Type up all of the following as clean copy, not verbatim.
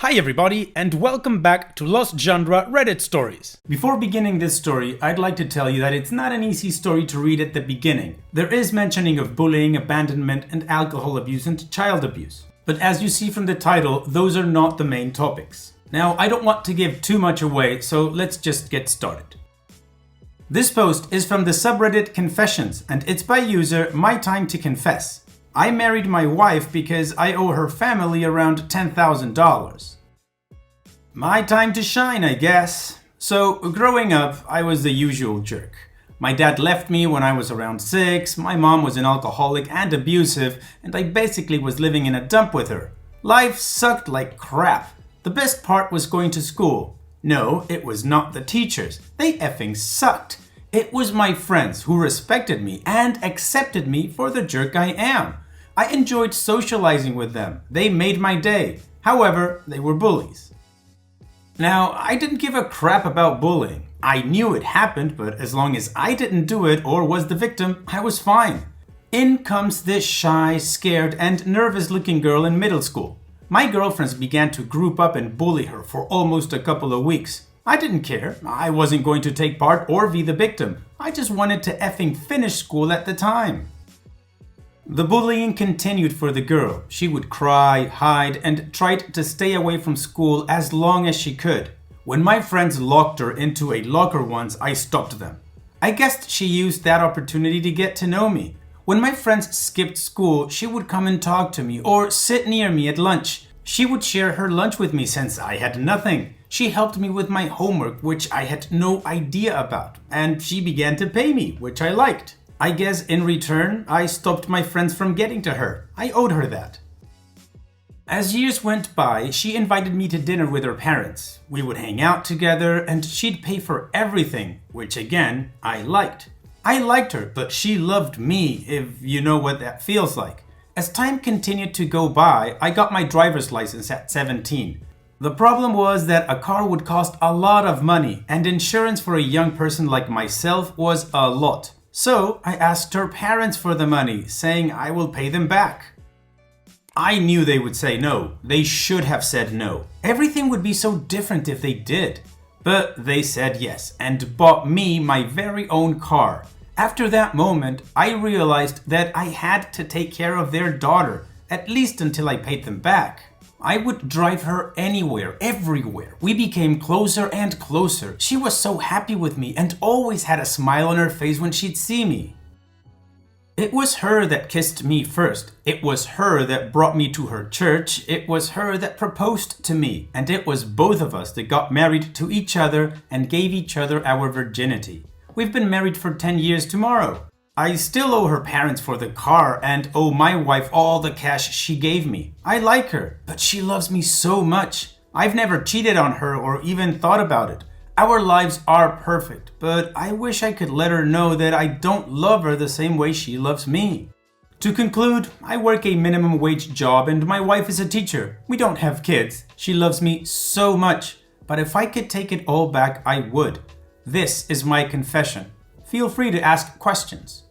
Hi everybody, and welcome back to Lost Genre Reddit Stories. Before beginning this story, I'd like to tell you that it's not an easy story to read at the beginning. There is mentioning of bullying, abandonment, and alcohol abuse and child abuse. But as you see from the title, those are not the main topics. Now, I don't want to give too much away, so let's just get started. This post is from the subreddit Confessions, and it's by user My Time to Confess. I married my wife because I owe her family around $10,000. My time to shine, I guess. So, growing up, I was the usual jerk. My dad left me when I was around 6, my mom was an alcoholic and abusive, and I basically was living in a dump with her. Life sucked like crap. The best part was going to school. No, it was not the teachers. They effing sucked. It was my friends who respected me and accepted me for the jerk I am. I enjoyed socializing with them. They made my day. However, they were bullies. Now, I didn't give a crap about bullying. I knew it happened, but as long as I didn't do it or was the victim, I was fine. In comes this shy, scared, and nervous-looking girl in middle school. My girlfriends began to group up and bully her for almost a couple of weeks. I didn't care. I wasn't going to take part or be the victim. I just wanted to effing finish school at the time. The bullying continued for the girl. She would cry, hide, and tried to stay away from school as long as she could. When my friends locked her into a locker once, I stopped them. I guessed she used that opportunity to get to know me. When my friends skipped school, she would come and talk to me or sit near me at lunch. She would share her lunch with me since I had nothing. She helped me with my homework, which I had no idea about, and she began to pay me, which I liked. I guess in return, I stopped my friends from getting to her. I owed her that. As years went by, she invited me to dinner with her parents. We would hang out together and she'd pay for everything, which again, I liked. I liked her, but she loved me, if you know what that feels like. As time continued to go by, I got my driver's license at 17. The problem was that a car would cost a lot of money, and insurance for a young person like myself was a lot. So I asked her parents for the money, saying I will pay them back. I knew they would say no. They should have said no. Everything would be so different if they did. But they said yes and bought me my very own car. After that moment, I realized that I had to take care of their daughter, at least until I paid them back. I would drive her anywhere, everywhere. We became closer and closer. She was so happy with me and always had a smile on her face when she'd see me. It was her that kissed me first. It was her that brought me to her church. It was her that proposed to me. And it was both of us that got married to each other and gave each other our virginity. We've been married for 10 years tomorrow. I still owe her parents for the car and owe my wife all the cash she gave me. I like her, but she loves me so much. I've never cheated on her or even thought about it. Our lives are perfect, but I wish I could let her know that I don't love her the same way she loves me. To conclude, I work a minimum wage job and my wife is a teacher. We don't have kids. She loves me so much, but if I could take it all back, I would. This is my confession. Feel free to ask questions.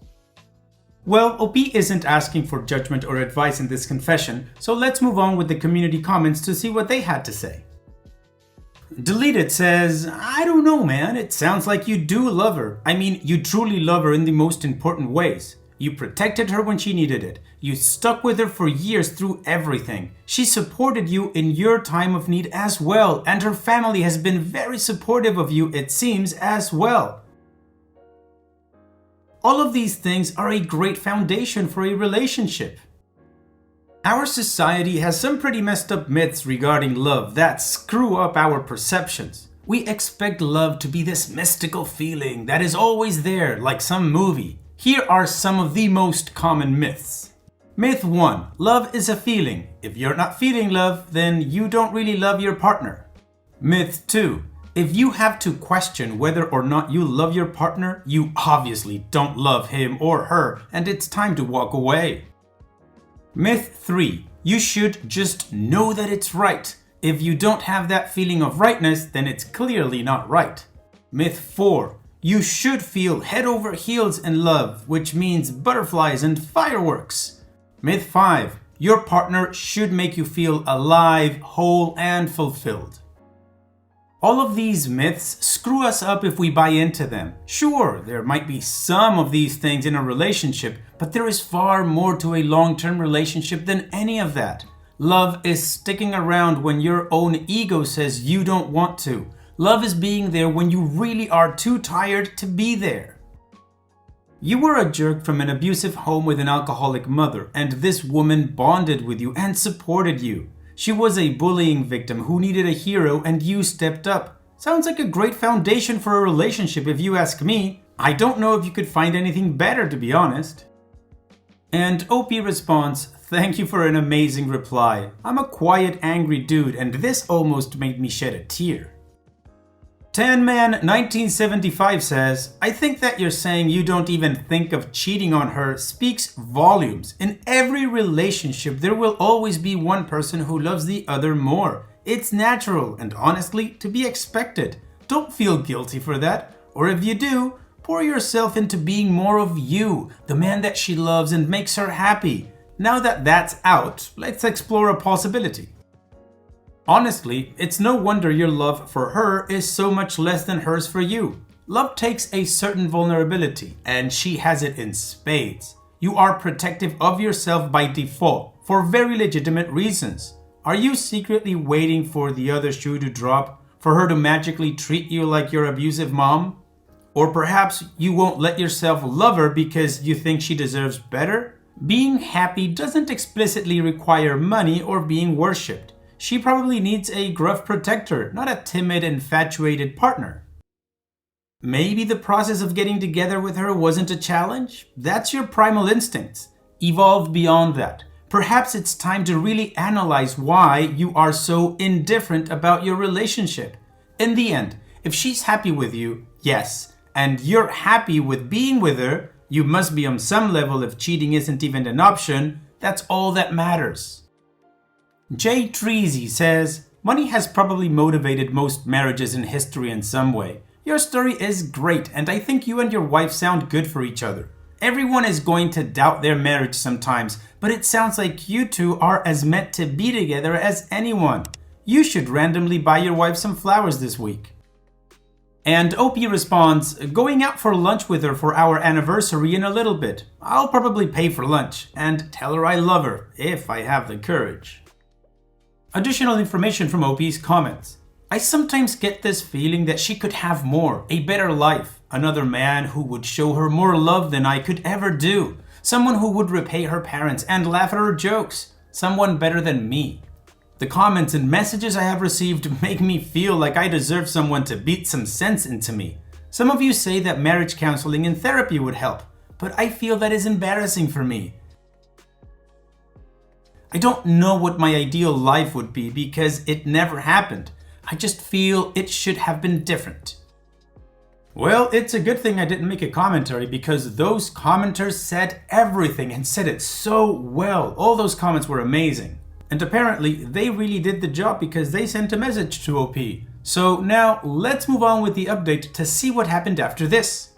Well, OP isn't asking for judgment or advice in this confession, so let's move on with the community comments to see what they had to say. Deleted says, I don't know, man. It sounds like you do love her. I mean, you truly love her in the most important ways. You protected her when she needed it. You stuck with her for years through everything. She supported you in your time of need as well, and her family has been very supportive of you, it seems, as well. All of these things are a great foundation for a relationship. Our society has some pretty messed up myths regarding love that screw up our perceptions. We expect love to be this mystical feeling that is always there, like some movie. Here are some of the most common myths. Myth 1. Love is a feeling. If you're not feeling love, then you don't really love your partner. Myth 2. If you have to question whether or not you love your partner, you obviously don't love him or her, and it's time to walk away. Myth 3. You should just know that it's right. If you don't have that feeling of rightness, then it's clearly not right. Myth 4. You should feel head over heels in love, which means butterflies and fireworks. Myth 5. Your partner should make you feel alive, whole, and fulfilled. All of these myths screw us up if we buy into them. Sure, there might be some of these things in a relationship, but there is far more to a long-term relationship than any of that. Love is sticking around when your own ego says you don't want to. Love is being there when you really are too tired to be there. You were a jerk from an abusive home with an alcoholic mother, and this woman bonded with you and supported you. She was a bullying victim who needed a hero, and you stepped up. Sounds like a great foundation for a relationship if you ask me. I don't know if you could find anything better, to be honest. And OP responds, "Thank you for an amazing reply. I'm a quiet, angry dude, and this almost made me shed a tear." Tanman 1975 says, "I think that you're saying you don't even think of cheating on her speaks volumes. In every relationship, there will always be one person who loves the other more. It's natural and honestly to be expected. Don't feel guilty for that. Or if you do, pour yourself into being more of you, the man that she loves and makes her happy. Now that that's out, let's explore a possibility." Honestly, it's no wonder your love for her is so much less than hers for you. Love takes a certain vulnerability, and she has it in spades. You are protective of yourself by default, for very legitimate reasons. Are you secretly waiting for the other shoe to drop, for her to magically treat you like your abusive mom? Or perhaps you won't let yourself love her because you think she deserves better? Being happy doesn't explicitly require money or being worshipped. She probably needs a gruff protector, not a timid, infatuated partner. Maybe the process of getting together with her wasn't a challenge? That's your primal instincts. Evolve beyond that. Perhaps it's time to really analyze why you are so indifferent about your relationship. In the end, if she's happy with you, yes, and you're happy with being with her, you must be on some level if cheating isn't even an option. That's all that matters. Jay Treasy says, "Money has probably motivated most marriages in history in some way. Your story is great, and I think you and your wife sound good for each other. Everyone is going to doubt their marriage sometimes, but it sounds like you two are as meant to be together as anyone. You should randomly buy your wife some flowers this week." And OP responds, "Going out for lunch with her for our anniversary in a little bit. I'll probably pay for lunch and tell her I love her, if I have the courage." Additional information from OP's comments. "I sometimes get this feeling that she could have more, a better life, another man who would show her more love than I could ever do, someone who would repay her parents and laugh at her jokes, someone better than me. The comments and messages I have received make me feel like I deserve someone to beat some sense into me. Some of you say that marriage counseling and therapy would help, but I feel that is embarrassing for me. I don't know what my ideal life would be because it never happened. I just feel it should have been different." Well, it's a good thing I didn't make a commentary because those commenters said everything and said it so well. All those comments were amazing. And apparently they really did the job because they sent a message to OP. So now let's move on with the update to see what happened after this.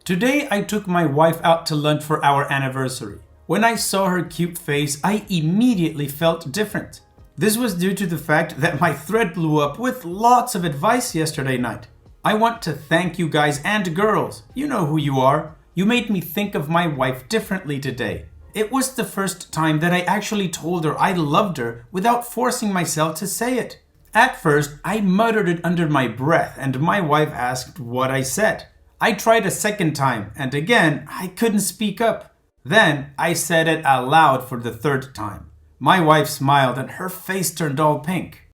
Today I took my wife out to lunch for our anniversary. When I saw her cute face, I immediately felt different. This was due to the fact that my thread blew up with lots of advice yesterday night. I want to thank you guys and girls. You know who you are. You made me think of my wife differently today. It was the first time that I actually told her I loved her without forcing myself to say it. At first, I muttered it under my breath and my wife asked what I said. I tried a second time and again, I couldn't speak up. Then I said it aloud for the third time. My wife smiled and her face turned all pink.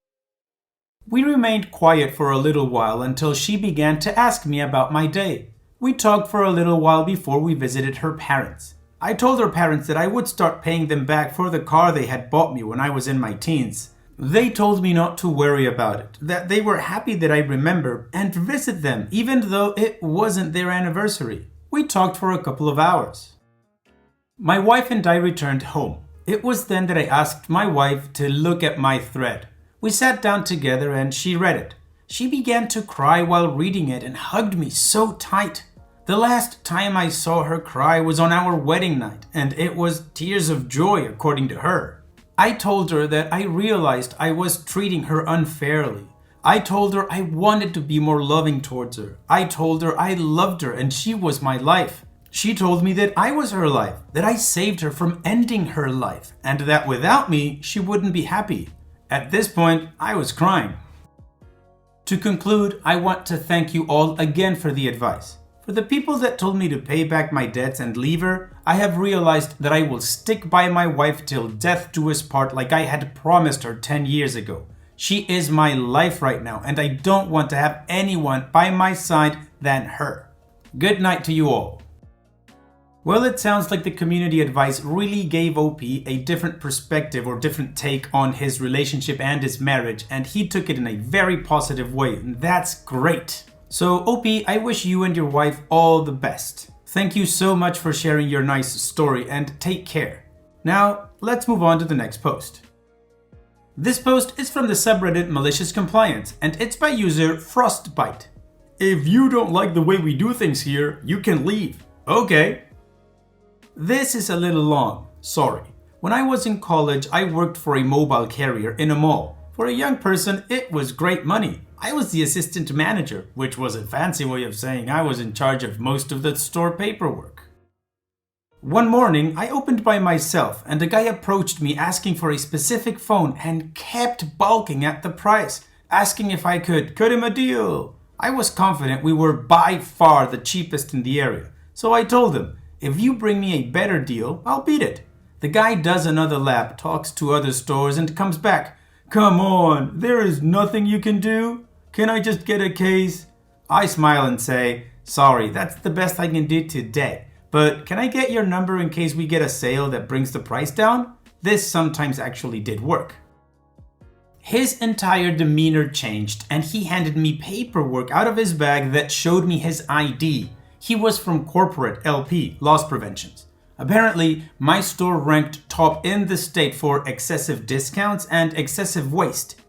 We remained quiet for a little while until she began to ask me about my day. We talked for a little while before we visited her parents. I told her parents that I would start paying them back for the car they had bought me when I was in my teens. They told me not to worry about it, that they were happy that I remember and visit them even though it wasn't their anniversary. We talked for a couple of hours. My wife and I returned home. It was then that I asked my wife to look at my thread. We sat down together and she read it. She began to cry while reading it and hugged me so tight. The last time I saw her cry was on our wedding night, and it was tears of joy according to her. I told her that I realized I was treating her unfairly. I told her I wanted to be more loving towards her. I told her I loved her and she was my life. She told me that I was her life, that I saved her from ending her life, and that without me, she wouldn't be happy. At this point, I was crying. To conclude, I want to thank you all again for the advice. For the people that told me to pay back my debts and leave her, I have realized that I will stick by my wife till death do us part like I had promised her 10 years ago. She is my life right now, and I don't want to have anyone by my side than her. Good night to you all. Well, it sounds like the community advice really gave OP a different perspective or different take on his relationship and his marriage, and he took it in a very positive way, and that's great. So OP, I wish you and your wife all the best. Thank you so much for sharing your nice story, and take care. Now, let's move on to the next post. This post is from the subreddit Malicious Compliance, and it's by user Frostbite. If you don't like the way we do things here, you can leave. Okay. This is a little long, sorry. When I was in college, I worked for a mobile carrier in a mall. For a young person, it was great money. I was the assistant manager, which was a fancy way of saying I was in charge of most of the store paperwork. One morning, I opened by myself and a guy approached me asking for a specific phone and kept balking at the price, asking if I could cut him a deal. I was confident we were by far the cheapest in the area, so I told him, if you bring me a better deal, I'll beat it. The guy does another lap, talks to other stores and comes back. Come on, there is nothing you can do? Can I just get a case? I smile and say, sorry, that's the best I can do today. But can I get your number in case we get a sale that brings the price down? This sometimes actually did work. His entire demeanor changed and he handed me paperwork out of his bag that showed me his ID. He was from corporate LP, Loss Preventions. Apparently, my store ranked top in the state for excessive discounts and excessive waste.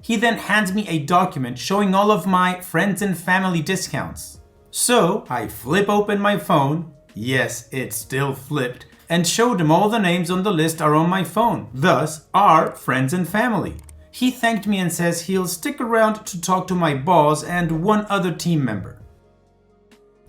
He then hands me a document showing all of my friends and family discounts. So I flip open my phone, yes, it's still flipped, and showed him all the names on the list are on my phone, thus our friends and family. He thanked me and says he'll stick around to talk to my boss and one other team member.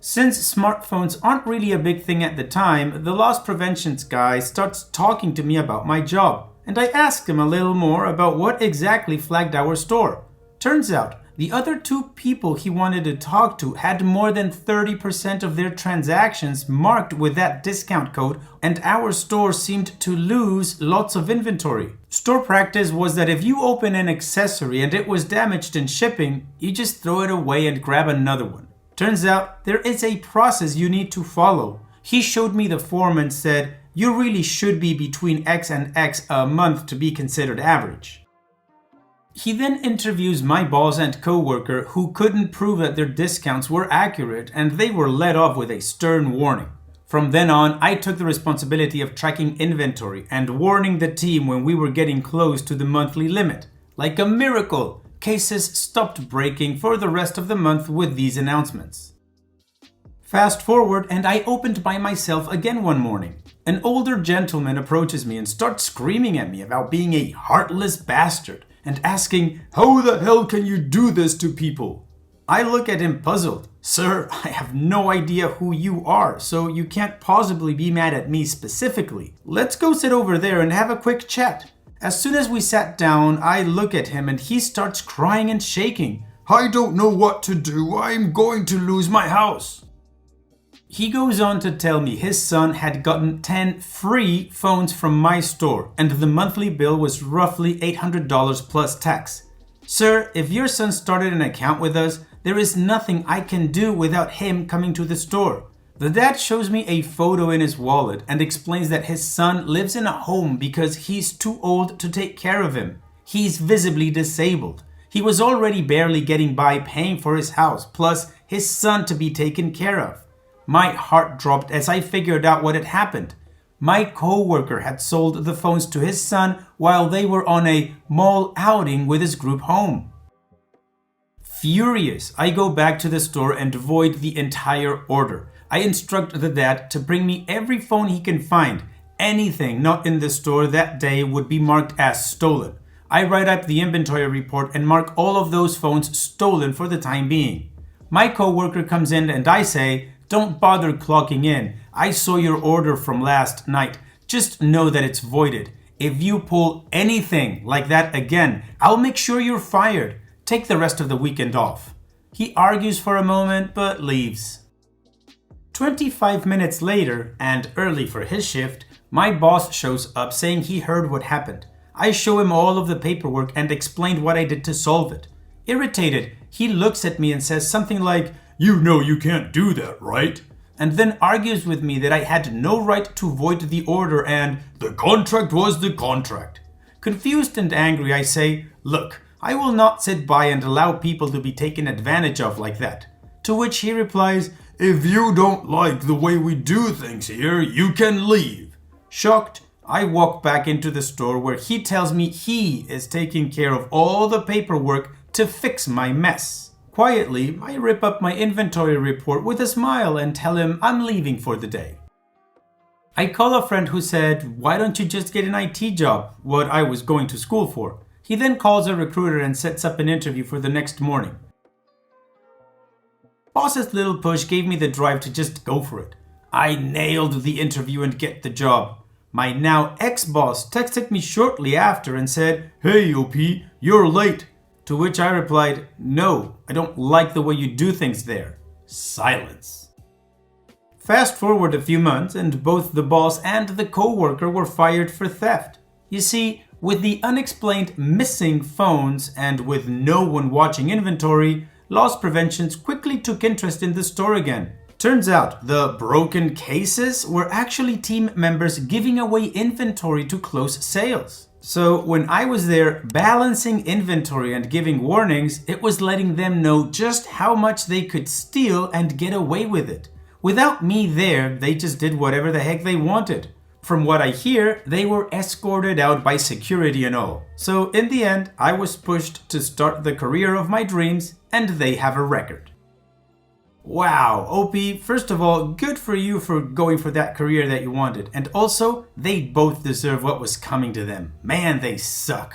Since smartphones aren't really a big thing at the time, the loss preventions guy starts talking to me about my job, and I asked him a little more about what exactly flagged our store. Turns out, the other two people he wanted to talk to had more than 30% of their transactions marked with that discount code, and our store seemed to lose lots of inventory. Store practice was that if you open an accessory and it was damaged in shipping, you just throw it away and grab another one. Turns out there is a process you need to follow. He showed me the form and said, you really should be between X and X a month to be considered average. He then interviews my boss and coworker who couldn't prove that their discounts were accurate and they were let off with a stern warning. From then on, I took the responsibility of tracking inventory and warning the team when we were getting close to the monthly limit. Like a miracle, cases stopped breaking for the rest of the month with these announcements. Fast forward and I opened by myself again one morning. An older gentleman approaches me and starts screaming at me about being a heartless bastard and asking, how the hell can you do this to people? I look at him puzzled. Sir, I have no idea who you are, so you can't possibly be mad at me specifically. Let's go sit over there and have a quick chat. As soon as we sat down, I look at him and he starts crying and shaking. I don't know what to do. I'm going to lose my house. He goes on to tell me his son had gotten 10 free phones from my store and the monthly bill was roughly $800 plus tax. Sir, if your son started an account with us, there is nothing I can do without him coming to the store. The dad shows me a photo in his wallet and explains that his son lives in a home because he's too old to take care of him. He's visibly disabled. He was already barely getting by paying for his house, plus his son to be taken care of. My heart dropped as I figured out what had happened. My coworker had sold the phones to his son while they were on a mall outing with his group home. Furious, I go back to the store and void the entire order. I instruct the dad to bring me every phone he can find. Anything not in the store that day would be marked as stolen. I write up the inventory report and mark all of those phones stolen for the time being. My coworker comes in and I say, "Don't bother clocking in. I saw your order from last night. Just know that it's voided. If you pull anything like that again, I'll make sure you're fired. Take the rest of the weekend off." He argues for a moment but leaves. 25 minutes later, and early for his shift, my boss shows up saying he heard what happened. I show him all of the paperwork and explained what I did to solve it. Irritated, he looks at me and says something like, "You know you can't do that, right?" And then argues with me that I had no right to void the order and the contract was the contract. Confused and angry, I say, "Look, I will not sit by and allow people to be taken advantage of like that." To which he replies, "If you don't like the way we do things here, you can leave." Shocked, I walk back into the store where he tells me he is taking care of all the paperwork to fix my mess. Quietly, I rip up my inventory report with a smile and tell him I'm leaving for the day. I call a friend who said, "Why don't you just get an IT job?" What I was going to school for. He then calls a recruiter and sets up an interview for the next morning. Boss's little push gave me the drive to just go for it. I nailed the interview and get the job. My now ex-boss texted me shortly after and said, "Hey OP, you're late." To which I replied, "No, I don't like the way you do things there." Silence. Fast forward a few months and both the boss and the co-worker were fired for theft. You see, with the unexplained missing phones and with no one watching inventory, loss preventions quickly took interest in the store again. Turns out the broken cases were actually team members giving away inventory to close sales. So when I was there balancing inventory and giving warnings, it was letting them know just how much they could steal and get away with it. Without me there, they just did whatever the heck they wanted. From what I hear, they were escorted out by security and all. So in the end, I was pushed to start the career of my dreams, and they have a record. Wow, OP, first of all, good for you for going for that career that you wanted. And also, they both deserve what was coming to them. Man, they suck.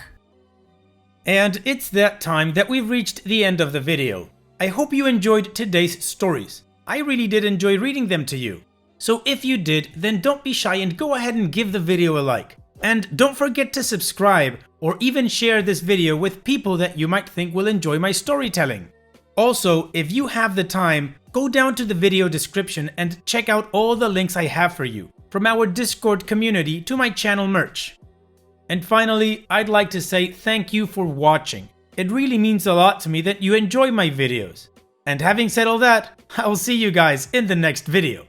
And it's that time that we've reached the end of the video. I hope you enjoyed today's stories. I really did enjoy reading them to you. So if you did, then don't be shy and go ahead and give the video a like. And don't forget to subscribe or even share this video with people that you might think will enjoy my storytelling. Also, if you have the time, go down to the video description and check out all the links I have for you, from our Discord community to my channel merch. And finally, I'd like to say thank you for watching. It really means a lot to me that you enjoy my videos. And having said all that, I'll see you guys in the next video.